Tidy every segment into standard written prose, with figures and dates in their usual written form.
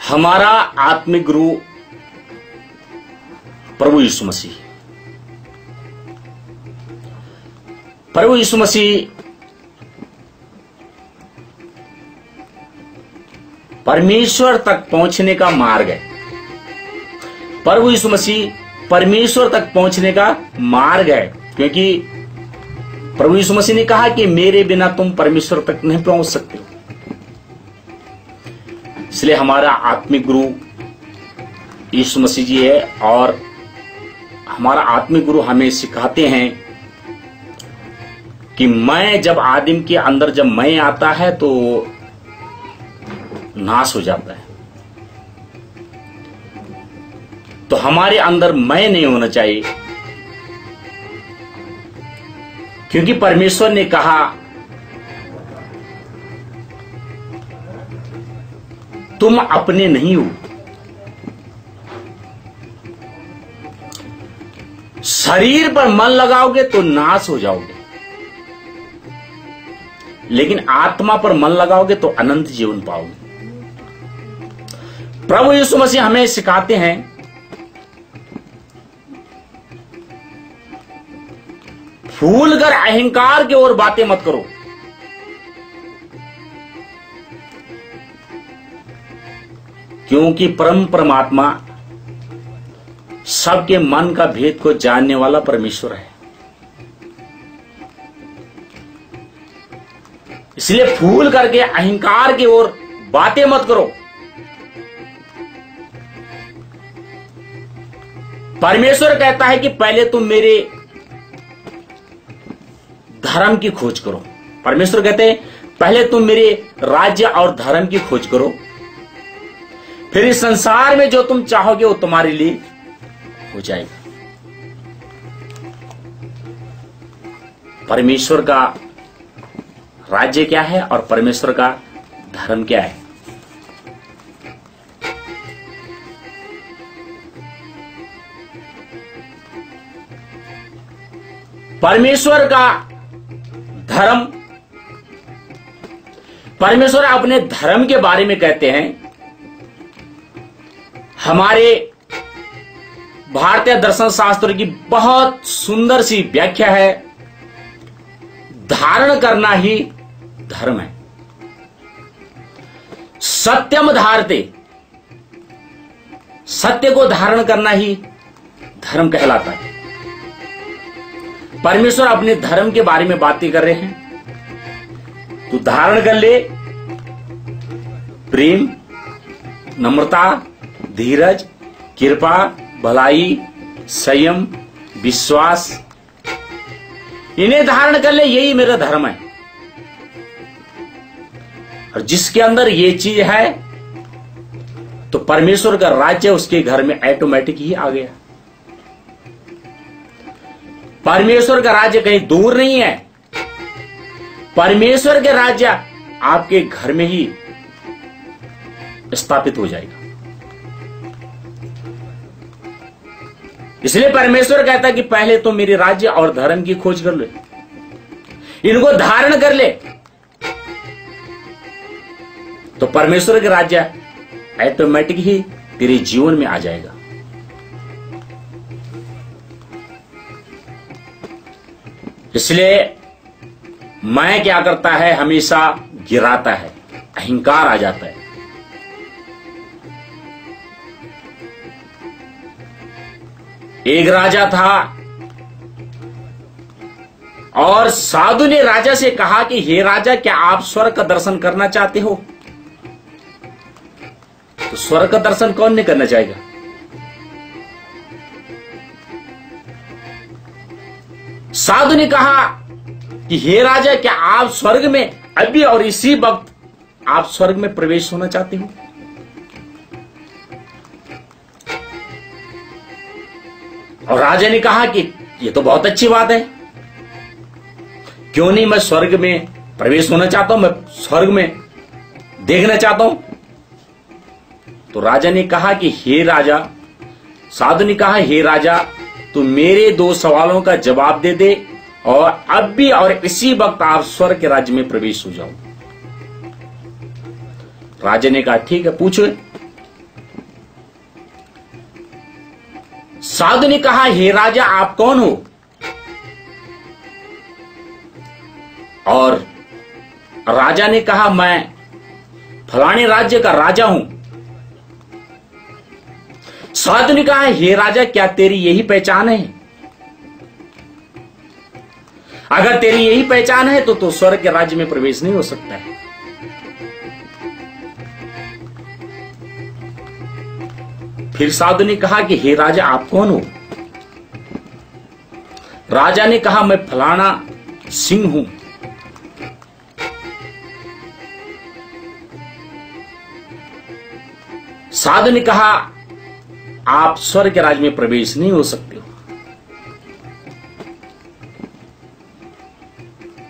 हमारा आत्मिक गुरु प्रभु यीशु मसीह। प्रभु यीशु मसीह परमेश्वर तक पहुंचने का मार्ग है। प्रभु यीशु मसीह परमेश्वर तक पहुंचने का मार्ग है, क्योंकि प्रभु यीशु मसीह ने कहा कि मेरे बिना तुम परमेश्वर तक नहीं पहुंच सकते। इसलिए हमारा आत्मिक गुरु यीशु मसीह जी है, और हमारा आत्मिक गुरु हमें सिखाते हैं कि मैं जब आदम के अंदर जब मैं आता है तो नाश हो जाता है। तो हमारे अंदर मैं नहीं होना चाहिए, क्योंकि परमेश्वर ने कहा तुम अपने नहीं हो। शरीर पर मन लगाओगे तो नाश हो जाओगे, लेकिन आत्मा पर मन लगाओगे तो अनंत जीवन पाओगे। प्रभु यीशु मसीह हमें सिखाते हैं भूल कर अहंकार की ओर बातें मत करो, क्योंकि परमात्मा सबके मन का भेद को जानने वाला परमेश्वर है। इसलिए भूल करके अहंकार की ओर बातें मत करो। परमेश्वर कहता है कि पहले तुम मेरे धर्म की खोज करो। परमेश्वर कहते हैं पहले तुम मेरे राज्य और धर्म की खोज करो, फिर इस संसार में जो तुम चाहोगे वो तुम्हारे लिए हो जाएगा। परमेश्वर का राज्य क्या है और परमेश्वर का धर्म क्या है? परमेश्वर का धर्म, परमेश्वर अपने धर्म के बारे में कहते हैं। हमारे भारतीय दर्शन शास्त्र की बहुत सुंदर सी व्याख्या है, धारण करना ही धर्म है। सत्यम धारते, सत्य को धारण करना ही धर्म कहलाता है। परमेश्वर अपने धर्म के बारे में बातें कर रहे हैं। तू धारण कर ले प्रेम, नम्रता, धीरज, कृपा, भलाई, संयम, विश्वास, इन्हें धारण कर ले, यही मेरा धर्म है। और जिसके अंदर ये चीज है तो परमेश्वर का राज्य उसके घर में ऑटोमेटिक ही आ गया। परमेश्वर का राज्य कहीं दूर नहीं है, परमेश्वर के राज्य आपके घर में ही स्थापित हो जाएगा। इसलिए परमेश्वर कहता है कि पहले तो मेरे राज्य और धर्म की खोज कर ले, इनको धारण कर ले, तो परमेश्वर के राज्य ऑटोमेटिक ही तेरे जीवन में आ जाएगा। इसलिए मैं क्या करता है, हमेशा गिराता है, अहंकार आ जाता है। एक राजा था और साधु ने राजा से कहा कि हे राजा, क्या आप स्वर्ग का दर्शन करना चाहते हो? तो स्वर्ग का दर्शन कौन नहीं करना चाहेगा? साधु ने कहा कि हे राजा, क्या आप स्वर्ग में अभी और इसी वक्त आप स्वर्ग में प्रवेश होना चाहते हो? और राजा ने कहा कि ये तो बहुत अच्छी बात है, क्यों नहीं, मैं स्वर्ग में प्रवेश होना चाहता हूं, मैं स्वर्ग में देखना चाहता हूं। तो राजा ने कहा कि हे राजा, साधु ने कहा हे राजा, तू मेरे 2 सवालों का जवाब दे दे और अब भी और इसी वक्त आप स्वर्ग के राज्य में प्रवेश हो जाओ। राजा ने कहा ठीक है, पूछो। साधु ने कहा, हे राजा आप कौन हो? और राजा ने कहा, मैं फलाने राज्य का राजा हूं। साधु ने कहा, हे राजा क्या तेरी यही पहचान है? अगर तेरी यही पहचान है तो स्वर्ग के राज्य में प्रवेश नहीं हो सकता है। फिर साधु ने कहा कि हे राजा आप कौन हो? राजा ने कहा, मैं फलाना सिंह हूं। साधु ने कहा, आप स्वर्ग के राज्य में प्रवेश नहीं हो सकते हो।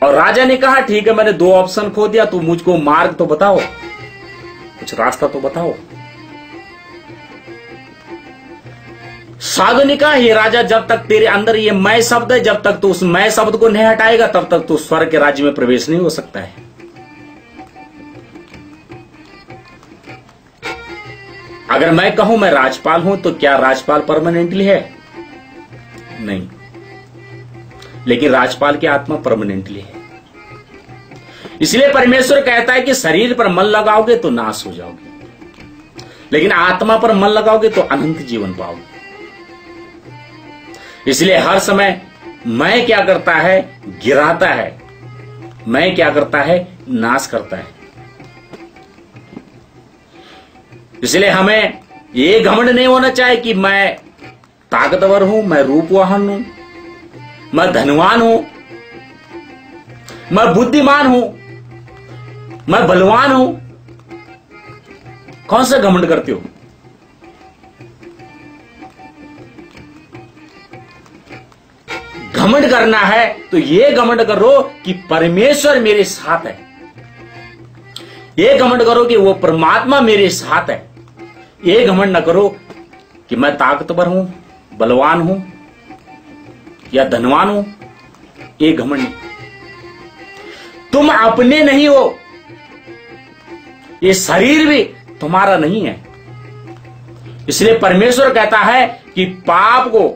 और राजा ने कहा, ठीक है, मैंने 2 ऑप्शन खो दिया, तू मुझको मार्ग तो बताओ, कुछ रास्ता तो बताओ। साधु ने कहा, हे राजा जब तक तेरे अंदर ये मैं शब्द है, जब तक तू उस मैं शब्द को नहीं हटाएगा तब तक तू स्वर्ग के राज्य में प्रवेश नहीं हो सकता है। अगर मैं कहूं मैं राजपाल हूं तो क्या राजपाल परमानेंटली है? नहीं, लेकिन राजपाल की आत्मा परमानेंटली है। इसलिए परमेश्वर कहता है कि शरीर पर मन लगाओगे तो नाश हो जाओगे, लेकिन आत्मा पर मन लगाओगे तो अनंत जीवन पाओगे। इसलिए हर समय मैं क्या करता है? गिराता है। मैं क्या करता है? नाश करता है। इसलिए हमें ये घमंड नहीं होना चाहिए कि मैं ताकतवर हूं, मैं रूपवाहन हूं, मैं धनवान हूं, मैं बुद्धिमान हूं, मैं बलवान हूं। कौन सा घमंड करते हो? घमंड करना है तो ये घमंड करो कि परमेश्वर मेरे साथ है। ये घमंड करो कि वो परमात्मा मेरे साथ है। ये घमंड न करो कि मैं ताकतवर हूं, बलवान हूं या धनवान हूं। ये घमंड नहीं। तुम अपने नहीं हो, ये शरीर भी तुम्हारा नहीं है। इसलिए परमेश्वर कहता है कि पाप को,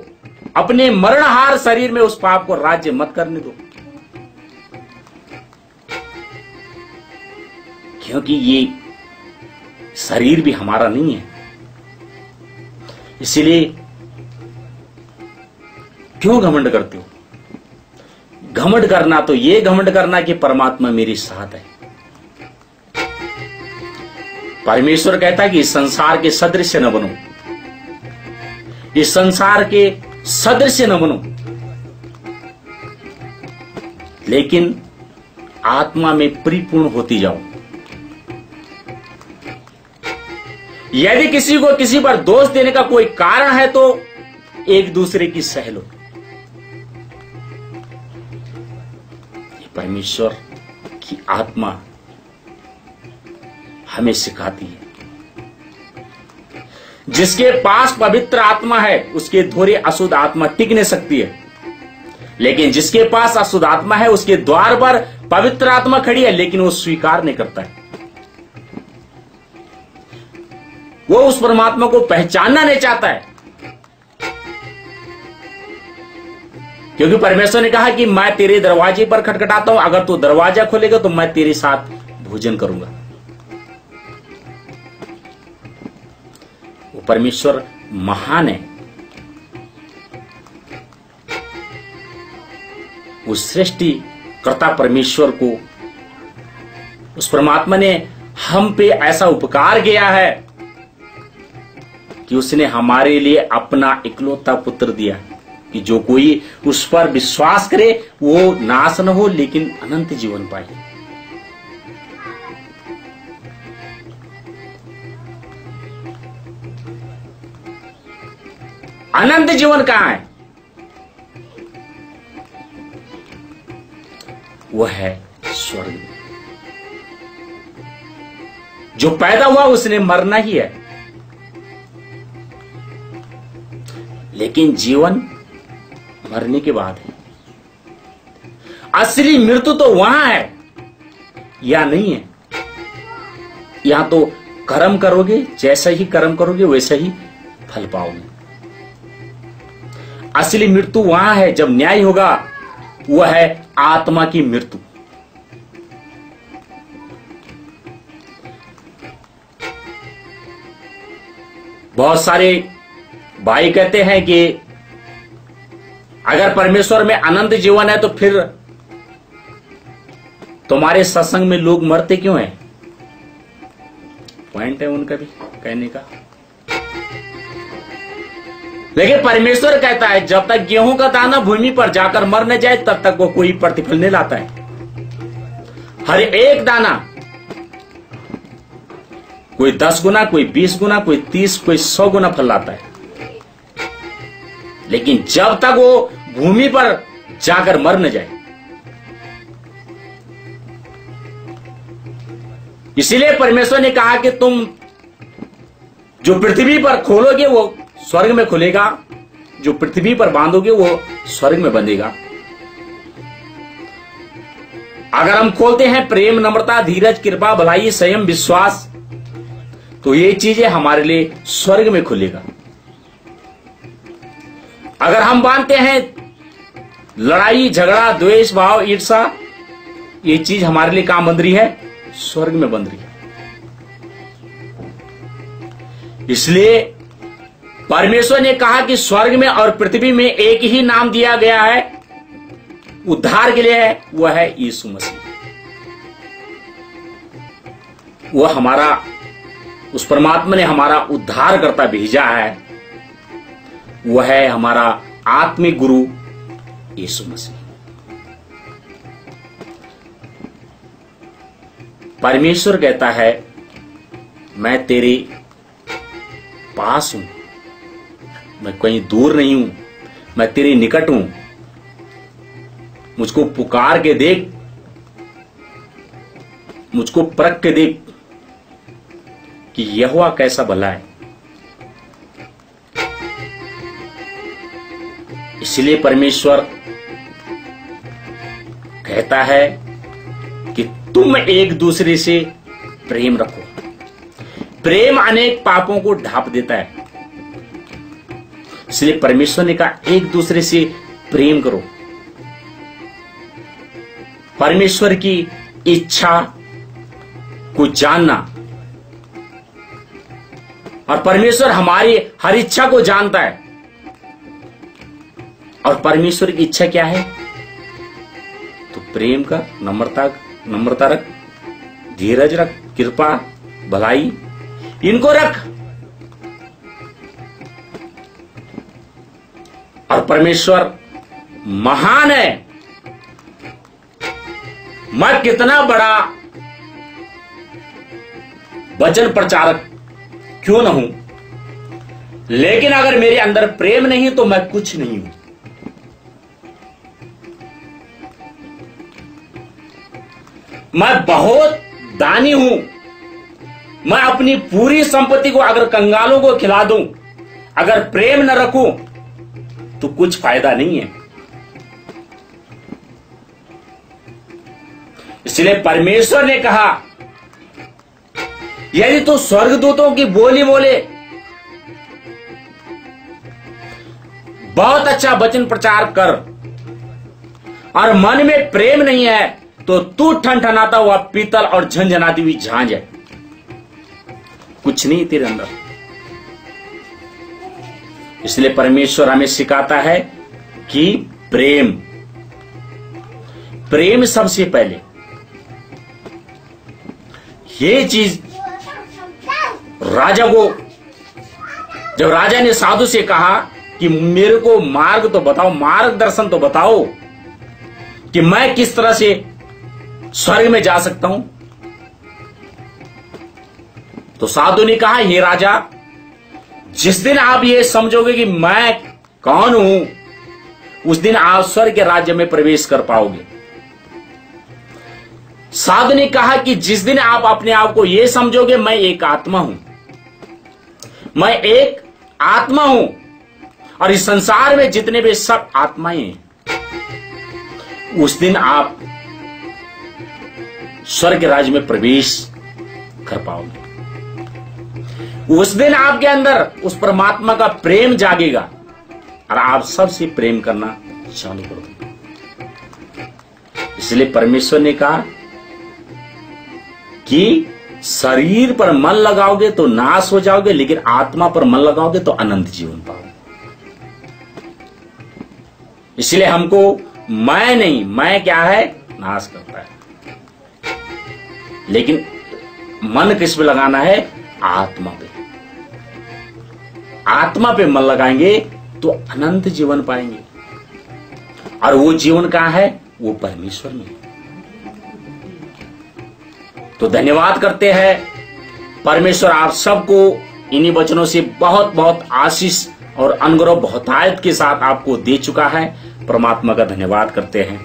अपने मरणहार शरीर में उस पाप को राज्य मत करने दो, क्योंकि ये शरीर भी हमारा नहीं है। इसलिए क्यों घमंड करते हो? घमंड करना तो ये घमंड करना कि परमात्मा मेरे साथ है। परमेश्वर कहता है कि इस संसार के सदृश न बनो, इस संसार के सदृश न बनो, लेकिन आत्मा में परिपूर्ण होती जाओ। यदि किसी को किसी पर दोष देने का कोई कारण है तो एक दूसरे की सह लो। ये परमेश्वर की आत्मा हमें सिखाती है। जिसके पास पवित्र आत्मा है उसके धोरे अशुद्ध आत्मा टिक नहीं सकती है, लेकिन जिसके पास अशुद्ध आत्मा है उसके द्वार पर पवित्र आत्मा खड़ी है, लेकिन वो स्वीकार नहीं करता है। वो उस परमात्मा को पहचानना नहीं चाहता है, क्योंकि परमेश्वर ने कहा कि मैं तेरे दरवाजे पर खटखटाता हूं, अगर तू दरवाजा खोलेगा तो मैं तेरे साथ भोजन करूंगा। वो परमेश्वर महान है। उस सृष्टि कर्ता परमेश्वर को, उस परमात्मा ने हम पे ऐसा उपकार किया है कि उसने हमारे लिए अपना इकलौता पुत्र दिया कि जो कोई उस पर विश्वास करे वो नाश न हो लेकिन अनंत जीवन पाए। अनंत जीवन कहां है? वो है स्वर्ग में। जो पैदा हुआ उसने मरना ही है, लेकिन जीवन मरने के बाद है। असली मृत्यु तो वहां है, या नहीं है। यहां तो कर्म करोगे, जैसा ही कर्म करोगे वैसा ही फल पाओगे। असली मृत्यु वहां है जब न्याय होगा, वह है आत्मा की मृत्यु। बहुत सारे भाई कहते हैं कि अगर परमेश्वर में अनंत जीवन है तो फिर तुम्हारे सत्संग में लोग मरते क्यों हैं? पॉइंट है उनका भी कहने का। लेकिन परमेश्वर कहता है जब तक गेहूं का दाना भूमि पर जाकर मर न जाए तब तक वो कोई प्रतिफल नहीं लाता है। हर एक दाना कोई 10 गुना, कोई 20 गुना, कोई 30, कोई 100 गुना फल लाता है। लेकिन जब तक वो भूमि पर जाकर मर न जाए। इसीलिए परमेश्वर ने कहा कि तुम जो पृथ्वी पर खोलोगे वो स्वर्ग में खुलेगा, जो पृथ्वी पर बांधोगे वो स्वर्ग में बंधेगा। अगर हम खोलते हैं प्रेम, नम्रता, धीरज, कृपा, भलाई, संयम, विश्वास, तो ये चीजें हमारे लिए स्वर्ग में खुलेगा। अगर हम बांधते हैं लड़ाई, झगड़ा, द्वेष भाव, ईर्ष्या, ये चीज हमारे लिए कहां बंध रही है? स्वर्ग में बंध रही है। इसलिए परमेश्वर ने कहा कि स्वर्ग में और पृथ्वी में एक ही नाम दिया गया है उद्धार के लिए, है वह है यीशु मसीह। वह हमारा, उस परमात्मा ने हमारा उद्धार करता भेजा है, वह है हमारा आत्मिक गुरु यीशु मसीह। परमेश्वर कहता है मैं तेरे पास हूं, मैं कहीं दूर नहीं हूं, मैं तेरे निकट हूं। मुझको पुकार के देख, मुझको परख के देख कि यहोवा कैसा भला है। इसलिए परमेश्वर कहता है कि तुम एक दूसरे से प्रेम रखो। प्रेम अनेक पापों को ढांप देता है। इसलिए परमेश्वर ने कहा एक दूसरे से प्रेम करो। परमेश्वर की इच्छा को जानना, और परमेश्वर हमारी हर इच्छा को जानता है। और परमेश्वर की इच्छा क्या है? तो प्रेम कर, नम्रता रख, धीरज रख, कृपा, भलाई, इनको रख। और परमेश्वर महान है। मैं कितना बड़ा वचन प्रचारक क्यों ना हूं, लेकिन अगर मेरे अंदर प्रेम नहीं तो मैं कुछ नहीं हूं। मैं बहुत दानी हूं। मैं अपनी पूरी संपत्ति को अगर कंगालों को खिला दूं, अगर प्रेम न रखूं तो कुछ फायदा नहीं है। इसलिए परमेश्वर ने कहा यदि तू स्वर्गदूतों की बोली बोले, बहुत अच्छा वचन प्रचार कर, और मन में प्रेम नहीं है तो तू ठनठनाता हुआ पीतल और झंझनाती हुई झांझ है। कुछ नहीं तेरे अंदर। इसलिए परमेश्वर हमें सिखाता है कि प्रेम सबसे पहले। ये चीज राजा को, जब राजा ने साधु से कहा कि मेरे को मार्ग तो बताओ, मार्गदर्शन तो बताओ कि मैं किस तरह से स्वर्ग में जा सकता हूं, तो साधु ने कहा हे राजा, जिस दिन आप ये समझोगे कि मैं कौन हूं, उस दिन आप स्वर्ग के राज्य में प्रवेश कर पाओगे। साधु ने कहा कि जिस दिन आप अपने आप को यह समझोगे मैं एक आत्मा हूं, मैं एक आत्मा हूं, और इस संसार में जितने भी सब आत्माएं हैं, उस दिन आप स्वर्ग राज्य में प्रवेश कर पाओगे। उस दिन आपके अंदर उस परमात्मा का प्रेम जागेगा, और आप सबसे प्रेम करना चालू कर दूंगा। इसलिए परमेश्वर ने कहा कि शरीर पर मन लगाओगे तो नाश हो जाओगे, लेकिन आत्मा पर मन लगाओगे तो अनंत जीवन पाओगे। इसलिए हमको मैं नहीं, मैं क्या है, नाश करता है, लेकिन मन किस पे लगाना है, आत्मा पे। आत्मा पे मन लगाएंगे तो अनंत जीवन पाएंगे, और वो जीवन कहां है, वो परमेश्वर में। तो धन्यवाद करते हैं, परमेश्वर आप सबको इन्हीं वचनों से बहुत बहुत आशीष और अनुग्रह बहुतायत के साथ आपको दे चुका है। परमात्मा का धन्यवाद करते हैं।